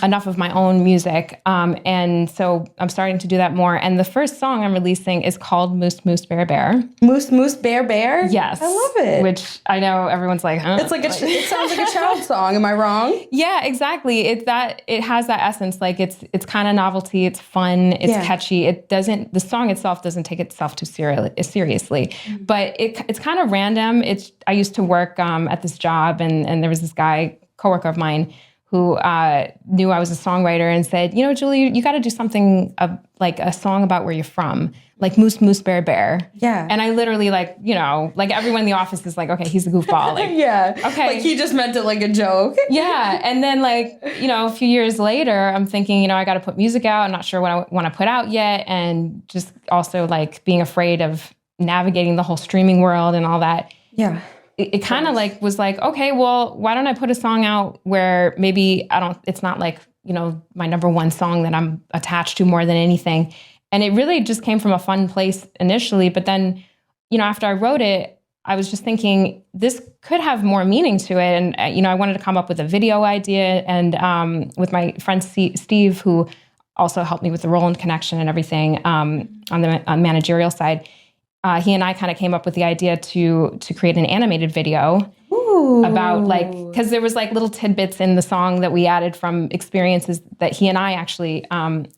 enough of my own music. And so I'm starting to do that more. And the first song I'm releasing is called Moose Moose Bear Bear. Moose Moose Bear Bear? Yes. I love it. Which I know everyone's like, huh? It's like it sounds like a child song. Am I wrong? Yeah, exactly. It has that essence. Like it's kind of novelty. It's fun. It's catchy. The song itself doesn't take itself too seriously, but it's kind of random. I used to work at this job and there was this guy, coworker of mine, who knew I was a songwriter and said, you know, Julie, you got to do something like a song about where you're from, like Moose Moose Bear Bear. Yeah. And I literally like everyone in the office is like, okay, he's a goofball. Like, okay. Like he just meant it like a joke. Yeah. And then a few years later, I'm thinking, I got to put music out. I'm not sure what I want to put out yet. And just also like being afraid of navigating the whole streaming world and all that. Yeah. It kind of was like, okay, well, why don't I put a song out where maybe it's not like, my number one song that I'm attached to more than anything. And it really just came from a fun place initially. But then, after I wrote it, I was just thinking this could have more meaning to it. And, I wanted to come up with a video idea and with my friend Steve, who also helped me with the Roland connection and everything on the managerial side. He and I kind of came up with the idea to create an animated video about because there was little tidbits in the song that we added from experiences that he and I actually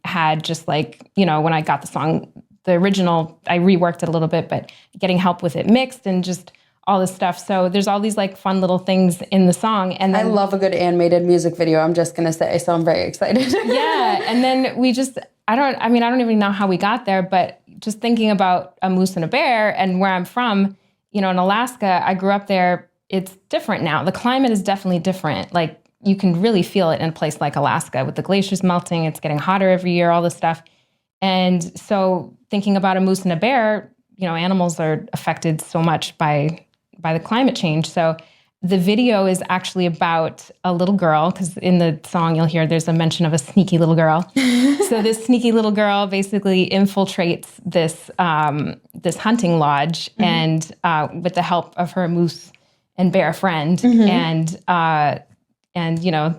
had just when I got the song, the original, I reworked it a little bit, but getting help with it mixed and just all this stuff. So there's all these fun little things in the song. And then, I love a good animated music video, I'm just going to say, so I'm very excited. Yeah. And then we just, I don't even know how we got there, but just thinking about a moose and a bear and where I'm from, in Alaska, I grew up there. It's different now. The climate is definitely different. You can really feel it in a place like Alaska with the glaciers melting. It's getting hotter every year, all this stuff. And so thinking about a moose and a bear, animals are affected so much by the climate change. So the video is actually about a little girl, because in the song you'll hear there's a mention of a sneaky little girl. So this sneaky little girl basically infiltrates this hunting lodge, and with the help of her moose and bear friend, and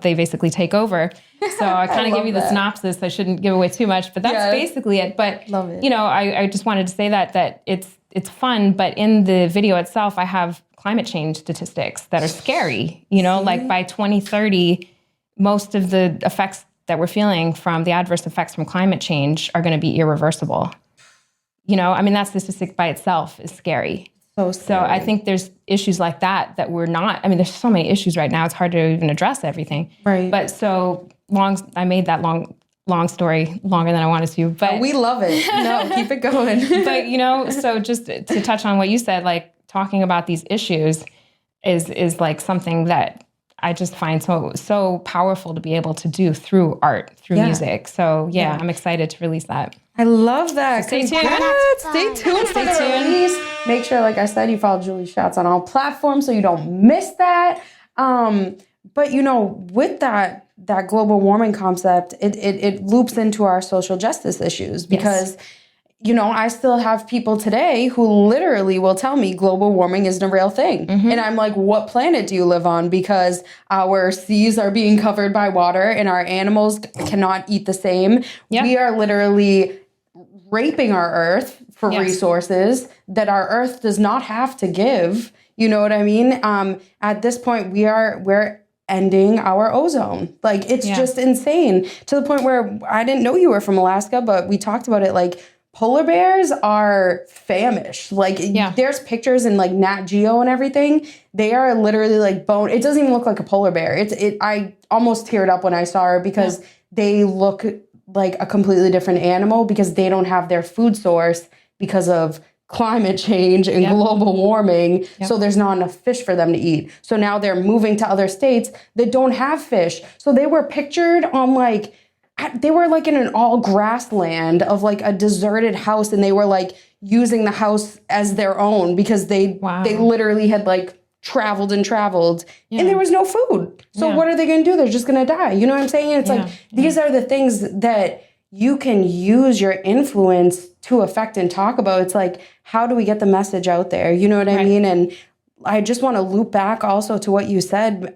they basically take over. So I kind of give you the synopsis. I shouldn't give away too much, but that's basically it. But love it. I just wanted to say that it's fun, but in the video itself, I have climate change statistics that are scary. Like by 2030, most of the effects that we're feeling from the adverse effects from climate change are going to be irreversible. That statistic by itself is scary. So I think there's issues like that we're not, there's so many issues right now, it's hard to even address everything. Right. But so I made that long story longer than I wanted to, but we love it. No, keep it going. But, so just to touch on what you said, like talking about these issues is like something that I just find so powerful to be able to do through art, through music. So I'm excited to release that. I love that. So stay tuned. Stay tuned for the release. Make sure, like I said, you follow Julie Schatz on all platforms so you don't miss that. But with that global warming concept, it loops into our social justice issues because I still have people today who literally will tell me global warming isn't a real thing. And I'm like, what planet do you live on? Because our seas are being covered by water and our animals cannot eat the same. Yep. We are literally raping our earth for resources that our earth does not have to give. You know what I mean? At this point, we're ending our ozone. Like, it's just insane to the point where I didn't know you were from Alaska, but we talked about it. Like, polar bears are famished. Like, there's pictures in like Nat Geo and everything. They are literally like bone. It doesn't even look like a polar bear. I almost teared up when I saw her because they look like a completely different animal because they don't have their food source because of climate change and global warming. So there's not enough fish for them to eat. So now they're moving to other states that don't have fish. So they were pictured on they were like in an all grassland of like a deserted house, and they were like using the house as their own because they literally had like traveled and there was no food. So what are they going to do? They're just going to die. You know what I'm saying? It's like, these are the things that you can use your influence to affect and talk about. It's like, how do we get the message out there? You know what I mean? And I just want to loop back also to what you said.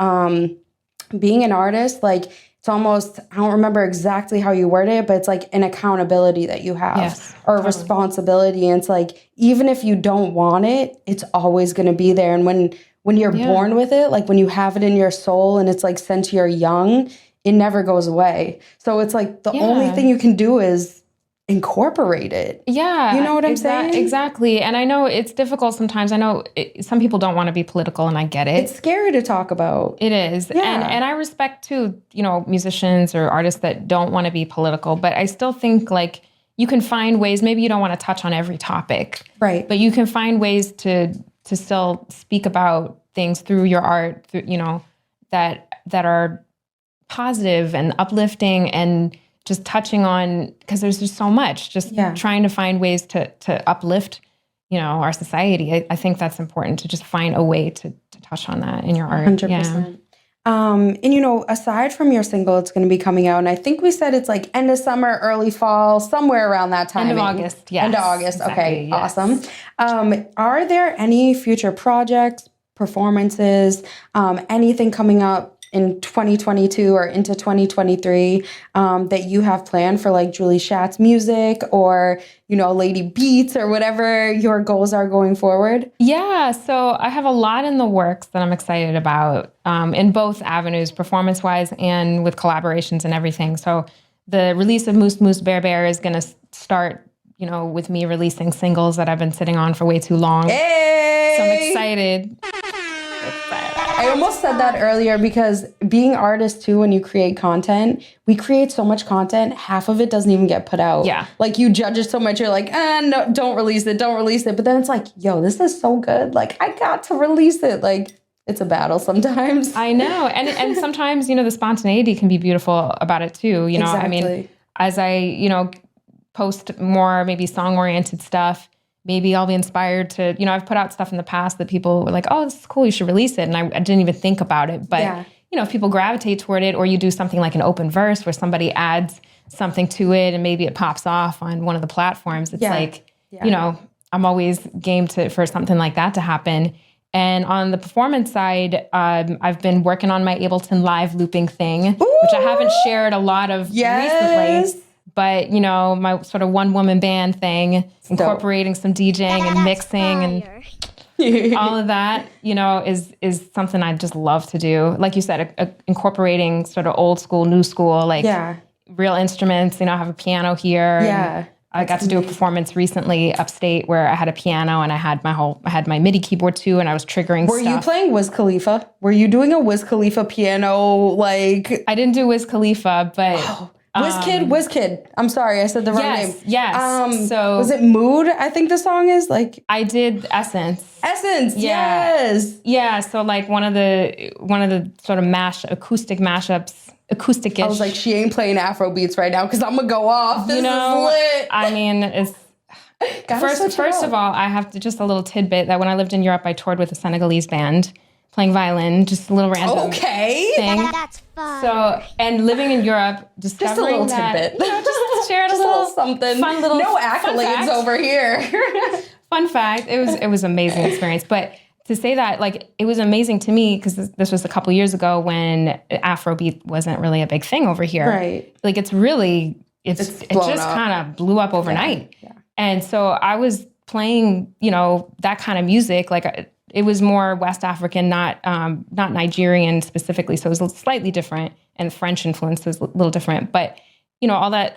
Being an artist, like, it's almost, I don't remember exactly how you worded it, but it's like an accountability that you have or a responsibility. And it's like, even if you don't want it, it's always going to be there. And when you're born with it, like when you have it in your soul and it's like since you're young, it never goes away. So it's like the only thing you can do is incorporate it. Yeah. You know what I'm saying? Exactly. And I know it's difficult sometimes. I know some people don't want to be political, and I get it. It's scary to talk about. It is. Yeah. And I respect too, musicians or artists that don't want to be political, but I still think like you can find ways, maybe you don't want to touch on every topic. Right. But you can find ways to still speak about things through your art, that are positive and uplifting and just touching on, because there's just so much, trying to find ways to uplift, our society. I think that's important, to just find a way to touch on that in your art. 100%. And aside from your single, it's going to be coming out, and I think we said it's like end of summer, early fall, somewhere around that time. End of August, yes. End of August, exactly, okay, yes. Awesome. Are there any future projects, performances, anything coming up in 2022 or into 2023 that you have planned for like Julie Schatz music or, Lady Beatz or whatever your goals are going forward? Yeah, so I have a lot in the works that I'm excited about in both avenues, performance-wise and with collaborations and everything. So the release of Moose Moose Bear Bear is going to start, with me releasing singles that I've been sitting on for way too long. Hey! So I'm excited. I almost said that earlier because being artists too, when you create content, we create so much content, half of it doesn't even get put out. Yeah. Like you judge it so much, you're like, no, don't release it. But then it's like, yo, this is so good. Like I got to release it. Like it's a battle sometimes. I know. And sometimes, the spontaneity can be beautiful about it too. Exactly. I mean, as I, post more maybe song-oriented stuff. Maybe I'll be inspired to, I've put out stuff in the past that people were like, oh, this is cool, you should release it. And I didn't even think about it. But, if people gravitate toward it, or you do something like an open verse where somebody adds something to it and maybe it pops off on one of the platforms, it's I'm always game for something like that to happen. And on the performance side, I've been working on my Ableton Live looping thing, which I haven't shared a lot of recently. But, my sort of one-woman band thing, incorporating some DJing and mixing and all of that, is something I just love to do. Like you said, incorporating sort of old school, new school, real instruments. I have a piano here. Yeah. I got to do a performance recently upstate where I had a piano and I had my MIDI keyboard too, and I was triggering Were stuff. you playing Wiz Khalifa? Were you doing a Wiz Khalifa piano, I didn't do Wiz Khalifa, but... WizKid. I'm sorry, I said the wrong name. Yes. So was it Mood? I think the song is I did Essence. Yes. Yeah. So one of the sort of acoustic mashups, acoustic-ish. I was like, she ain't playing Afro beats right now because I'm gonna go off. This is lit. I mean, it's first of all, I have to just a little tidbit that when I lived in Europe, I toured with a Senegalese band. Playing violin, just a little random thing. That's fun. So, and living in Europe, discovering just a little tidbit. Just shared a little something. Fun little no accolades over here. Fun fact. It was an amazing experience. But to say that, it was amazing to me because this was a couple years ago when Afrobeat wasn't really a big thing over here. Right. It just kind of blew up overnight. Yeah. And so I was playing, that kind of music, it was more West African, not Nigerian specifically. So it was slightly different, and French influence was a little different. But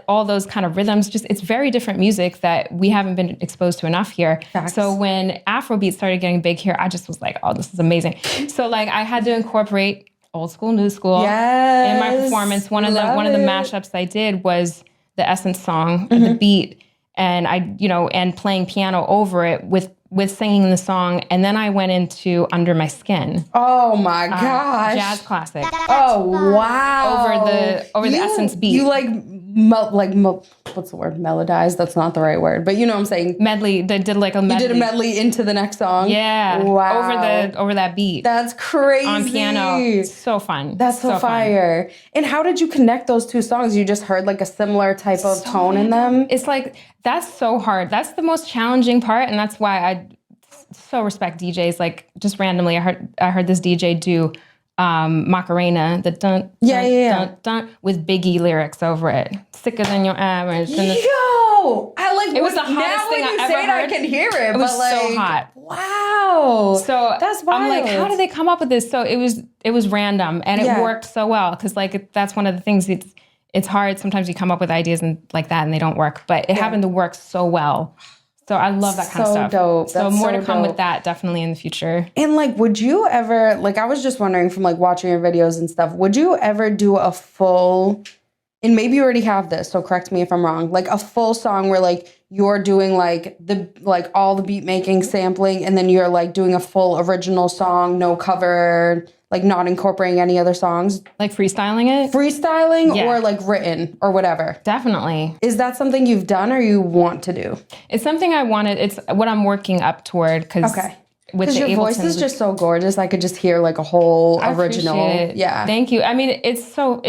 all those kind of rhythms, it's very different music that we haven't been exposed to enough here. Facts. So when Afrobeat started getting big here, I just was like, oh, this is amazing. So I had to incorporate old school, new school in my performance. One of the mashups I did was the Essence song, the beat, and and playing piano over it with singing the song, and then I went into Under My Skin. Oh my gosh. Jazz classic. Oh wow. Over the Essence beat. You what's the word? Melodize? That's not the right word, but you know what I'm saying. Medley. They did a medley. You did a medley into the next song? Yeah. Wow. Over that beat. That's crazy. On piano. So fun. That's so fire. Fun. And how did you connect those two songs? You just heard a similar type of tone in them? It's that's so hard. That's the most challenging part, and that's why I so respect DJs. Just randomly, I heard this DJ do Macarena, the dun dun dun with Biggie lyrics over it. Sicker than your average. Yo, it was the hottest thing I ever heard. I can hear it. It was so hot. Wow. So that's wild. I'm how did they come up with this? So it was random, and it worked so well because that's one of the things. It's hard. Sometimes you come up with ideas like that and they don't work, but it happened to work so well. So I love that kind of stuff. Dope. So more to come with that definitely in the future. And would you ever, I was just wondering from watching your videos and stuff, would you ever do a full, and maybe you already have this, so correct me if I'm wrong, a full song where you're doing all the beat making, sampling, and then you're doing a full original song, no cover, not incorporating any other songs? Freestyling it? Freestyling or written or whatever? Definitely. Is that something you've done or you want to do? It's something I wanted. It's what I'm working up toward because your voice is just so gorgeous. I could just hear a whole original. It. Yeah. Thank you. I mean, it's so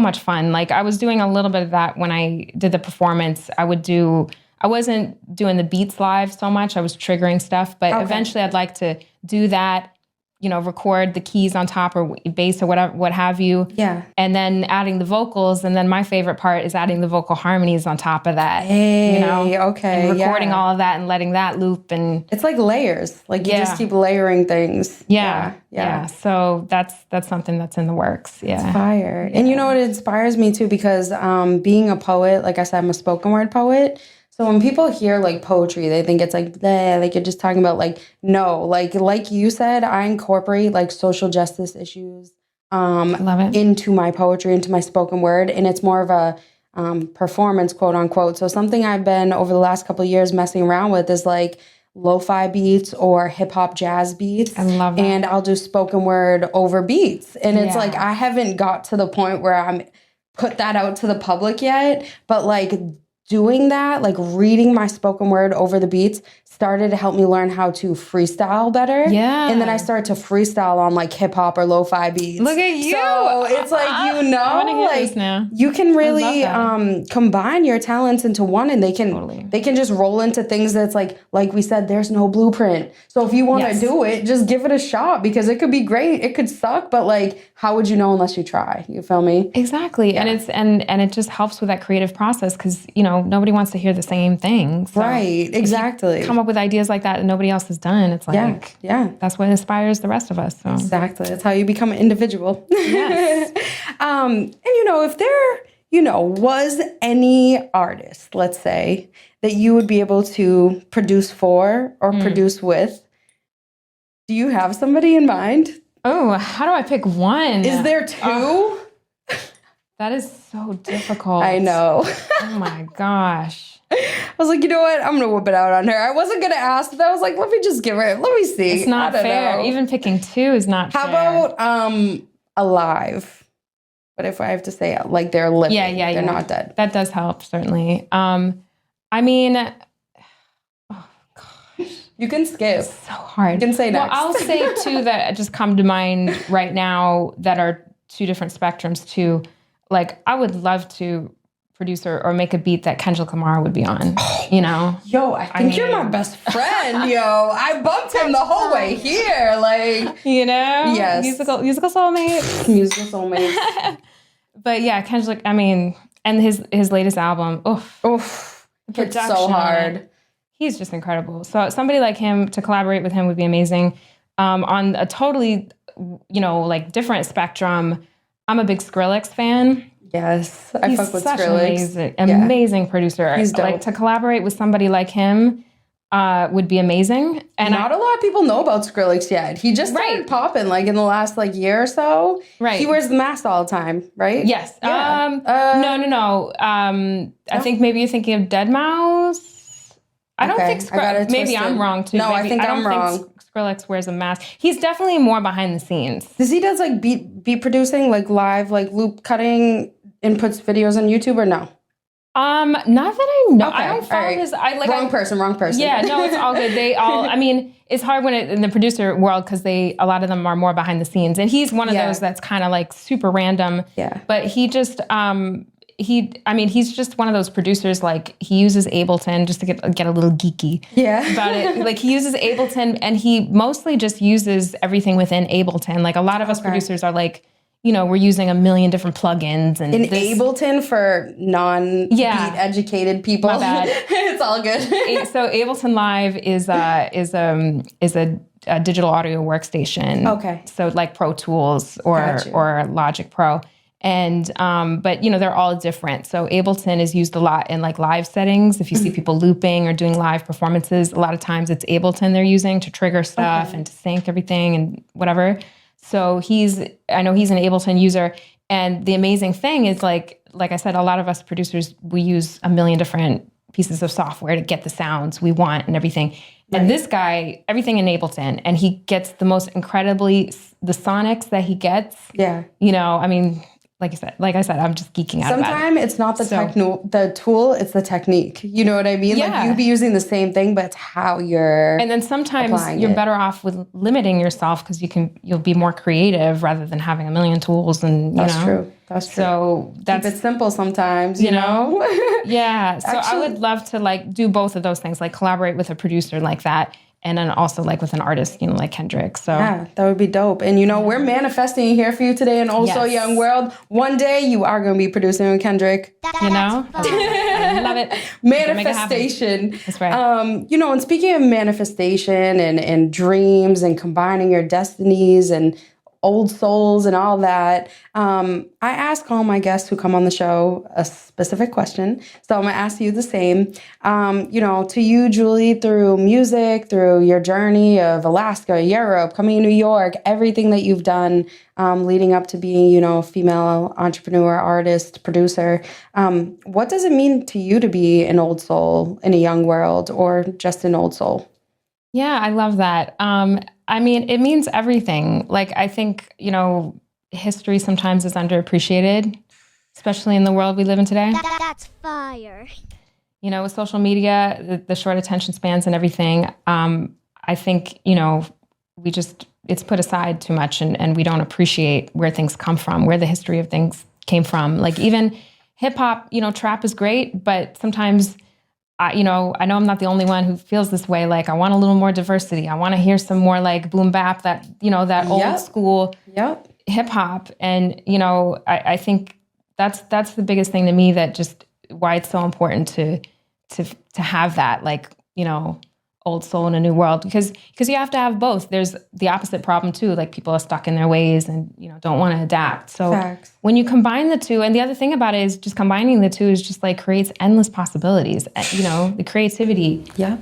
much fun. I was doing a little bit of that when I did the performance. I wasn't doing the beats live so much. I was triggering stuff, but eventually I'd like to do that, record the keys on top or bass or whatever, what have you. Yeah. And then adding the vocals. And then my favorite part is adding the vocal harmonies on top of that. Hey, okay. And recording all of that and letting that loop. And it's layers. You just keep layering things. Yeah. So that's something that's in the works. Yeah. It's fire. Yeah. And it inspires me too because being a poet, like I said, I'm a spoken word poet. So when people hear poetry, they think it's bleh, you're just talking about no, like you said, I incorporate social justice issues Love it. into my poetry, into my spoken word, and it's more of a performance, quote unquote. So something I've been over the last couple of years messing around with is lo-fi beats or hip hop jazz beats. I love that. And I'll do spoken word over beats. And it's I haven't got to the point where I'm put that out to the public yet, but doing that, like reading my spoken word over the beats, started to help me learn how to freestyle better. Yeah. And then I started to freestyle on like hip hop or lo-fi beats. Look at you. So it's like, I wanna hear like this now. you can really that. combine your talents into one, and they can just roll into things that's like we said, there's no blueprint. So if you want to do it, just give it a shot, because it could be great. It could suck, but like, how would you know unless you try? You feel me? Exactly. Yeah. And it just helps with that creative process, because, nobody wants to hear the same thing. So right. Exactly. Come up with ideas like that that nobody else has done. It's like, that's what inspires the rest of us. So. Exactly. That's how you become an individual. Yes. And if there, was any artist, let's say, that you would be able to produce for or produce with, do you have somebody in mind? Oh, how do I pick one? Is there two? That is so difficult. I know. Oh my gosh. I was like, you know what? I'm going to whip it out on her. I wasn't going to ask, but I was like, let me just give her, let me see. It's not fair. Know. Even picking two is not fair. How about alive? But if I have to say, like, they're living, they're not dead. That does help, certainly. I mean, oh gosh. You can skip. It's so hard. You can say next. Well, I'll say two that just come to mind right now that are two different spectrums too. Like, I would love to produce or make a beat that Kendrick Lamar would be on, Yo, I think you're my best friend, yo. I bumped him the whole way here, like. Yes. Musical soulmate. Musical soulmate. But yeah, Kendrick, and his latest album, oof. It's so hard. He's just incredible. So somebody like him, to collaborate with him would be amazing. On a totally, different spectrum, I'm a big Skrillex fan. Yes, I fuck with Skrillex. Amazing producer. He's dope. Like, to collaborate with somebody like him would be amazing. And not a lot of people know about Skrillex yet. He just started popping like in the last year or so. Right. He wears the mask all the time, right? Yes. Yeah. No. I think maybe you're thinking of Dead Mouse. I don't think Skrillex. Maybe I'm wrong too. No, maybe. I think I'm wrong. Think Skrillex wears a mask. He's definitely more behind the scenes. Does he does like beat producing, like live, like loop cutting, inputs videos on YouTube, or no? Not that I know. Okay. I don't follow his. Wrong person. Yeah, no, it's all good. They all. It's hard when in the producer world, because a lot of them are more behind the scenes, and he's one of those that's kind of like super random. Yeah. But he just he's just one of those producers, like, he uses Ableton, just to get a little geeky about it. Like, he uses Ableton, and he mostly just uses everything within Ableton. Like, a lot of us producers are like, we're using a million different plugins. And Ableton for non-beat educated people. My bad. It's all good. So Ableton Live is a digital audio workstation. Okay. So like Pro Tools or Logic Pro. And, but they're all different. So Ableton is used a lot in like live settings. If you see people looping or doing live performances, a lot of times it's Ableton they're using to trigger stuff and to sync everything and whatever. So I know he's an Ableton user. And the amazing thing is, like I said, a lot of us producers, we use a million different pieces of software to get the sounds we want and everything. Right. And this guy, everything in Ableton, and he gets the the sonics that he gets. Yeah. Like I said, I'm just geeking out about it. Sometimes it's not the tool, it's the technique. You know what I mean? Yeah. Like, you'd be using the same thing, but it's how you're And then sometimes you're better off with limiting yourself, because you'll be more creative rather than having a million tools. And That's true. So keep it simple sometimes, you know? Yeah. So I would love to like do both of those things, like collaborate with a producer like that. And then also like with an artist, like Kendrick. So yeah, that would be dope. And we're manifesting here for you today in Also Young World. One day you are going to be producing with Kendrick. I love it. Manifestation. That's right. And speaking of manifestation and dreams and combining your destinies and old souls and all that, I ask all my guests who come on the show a specific question. So I'm going to ask you the same. To you, Julie, through music, through your journey of Alaska, Europe, coming to New York, everything that you've done leading up to being, a female entrepreneur, artist, producer, what does it mean to you to be an old soul in a young world, or just an old soul? Yeah, I love that. It means everything. Like, I think, history sometimes is underappreciated, especially in the world we live in today. That's fire. with social media, the short attention spans and everything, I think, it's put aside too much and we don't appreciate where things come from, where the history of things came from. Like even hip hop, trap is great, but sometimes I know I'm not the only one who feels this way. Like I want a little more diversity. I want to hear some more like boom bap, that old school hip hop. And, I think that's the biggest thing to me, that just why it's so important to have that, like, old soul in a new world, because you have to have both. There's the opposite problem too. Like people are stuck in their ways and, don't want to adapt. So Facts. When you combine the two, and the other thing about it is just combining the two is just like creates endless possibilities, the creativity. Yeah.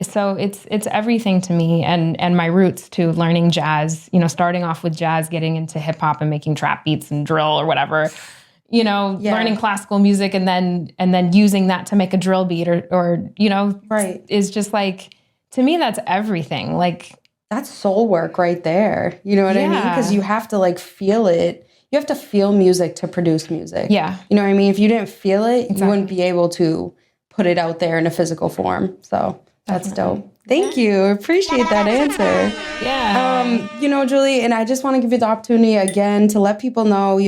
So it's everything to me, and my roots to learning jazz, starting off with jazz, getting into hip hop and making trap beats and drill or whatever, learning classical music and then using that to make a drill beat or right. is just like, to me, that's everything. Like that's soul work right there. You know what I mean? Because you have to like feel it. You have to feel music to produce music. Yeah. You know what I mean? If you didn't feel it, you wouldn't be able to put it out there in a physical form. So that's dope. Thank you. Appreciate that answer. Yeah. Julie, and I just want to give you the opportunity again to let people know,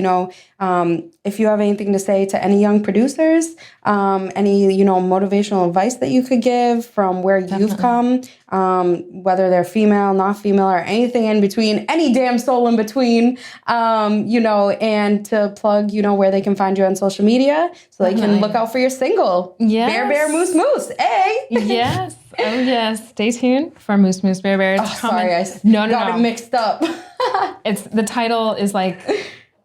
if you have anything to say to any young producers, any, motivational advice that you could give from where you've come, whether they're female, not female, or anything in between, any damn soul in between, and to plug, where they can find you on social media so they can look out for your single. Yes. Bear, Bear, Moose, Moose. Hey. Yes. Oh, yes. Stay tuned for Moose Moose Bear Bear. It's coming. Sorry, I got it mixed up. The title is like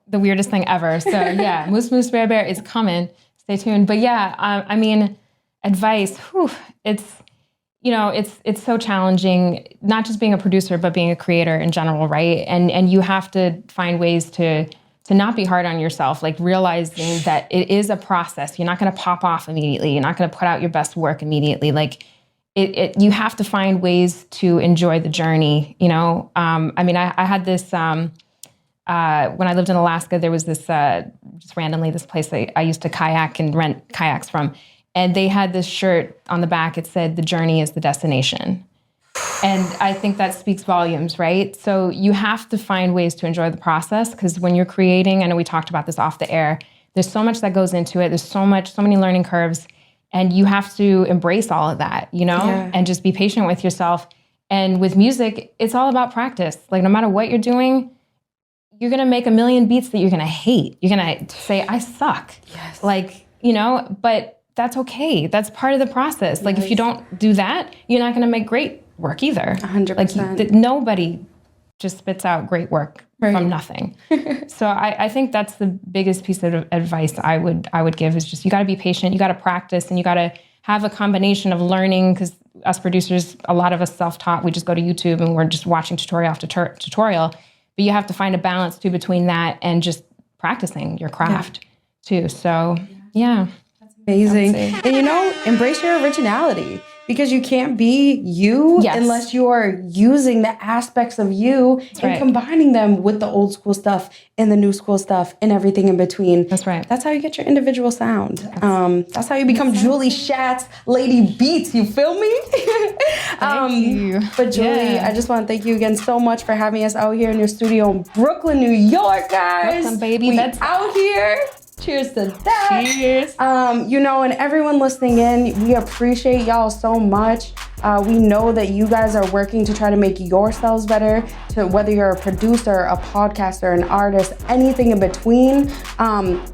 the weirdest thing ever. So yeah, Moose Moose Bear Bear is coming. Stay tuned. But yeah, advice. It's so challenging. Not just being a producer, but being a creator in general, right? And you have to find ways to not be hard on yourself, like realizing that it is a process. You're not going to pop off immediately. You're not going to put out your best work immediately. Like you have to find ways to enjoy the journey. I had this, when I lived in Alaska, there was this, just randomly, this place I used to kayak and rent kayaks from. And they had this shirt on the back. It said, "The journey is the destination." And I think that speaks volumes, right? So you have to find ways to enjoy the process, because when you're creating, I know we talked about this off the air, there's so much that goes into it. There's so many learning curves, and you have to embrace all of that, and just be patient with yourself. And with music, it's all about practice. Like no matter what you're doing, you're going to make a million beats that you're going to hate. You're going to say, I suck. Yes. But that's okay. That's part of the process. Like if you don't do that, you're not going to make great work either. 100%. Like nobody just spits out great work from nothing. So I think that's the biggest piece of advice I would give is just, you got to be patient. You got to practice, and you got to have a combination of learning, because us producers, a lot of us self-taught, we just go to YouTube and we're just watching tutorial after tutorial. But you have to find a balance too between that and just practicing your craft too. So yeah. Amazing. And embrace your originality, because you can't be you unless you are using the aspects of you combining them with the old school stuff and the new school stuff and everything in between. That's right. That's how you get your individual sound. That's how you become Julie Schatz, Lady Beatz. You feel me? Thank you. But Julie, I just want to thank you again so much for having us out here in your studio in Brooklyn, New York, guys. Brooklyn, baby. That's out here. Cheers to that. Cheers. And everyone listening in, we appreciate y'all so much. We know that you guys are working to try to make yourselves better, to whether you're a producer, a podcaster, an artist, anything in between.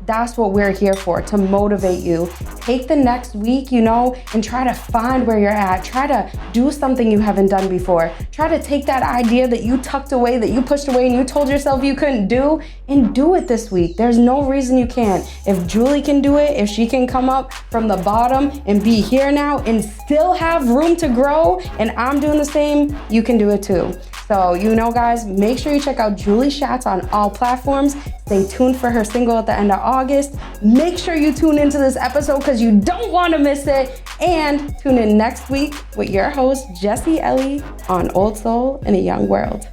That's what we're here for, to motivate you. Take the next week, and try to find where you're at. Try to do something you haven't done before. Try to take that idea that you tucked away, that you pushed away, and you told yourself you couldn't do, and do it this week. There's no reason you can't. If Julie can do it, if she can come up from the bottom and be here now and still have room to grow, and I'm doing the same, you can do it too. So, guys, make sure you check out Julie Schatz on all platforms. Stay tuned for her single at the end of August. Make sure you tune into this episode because you don't want to miss it. And tune in next week with your host, Jessie Ellie, on Old Soul in a Young World.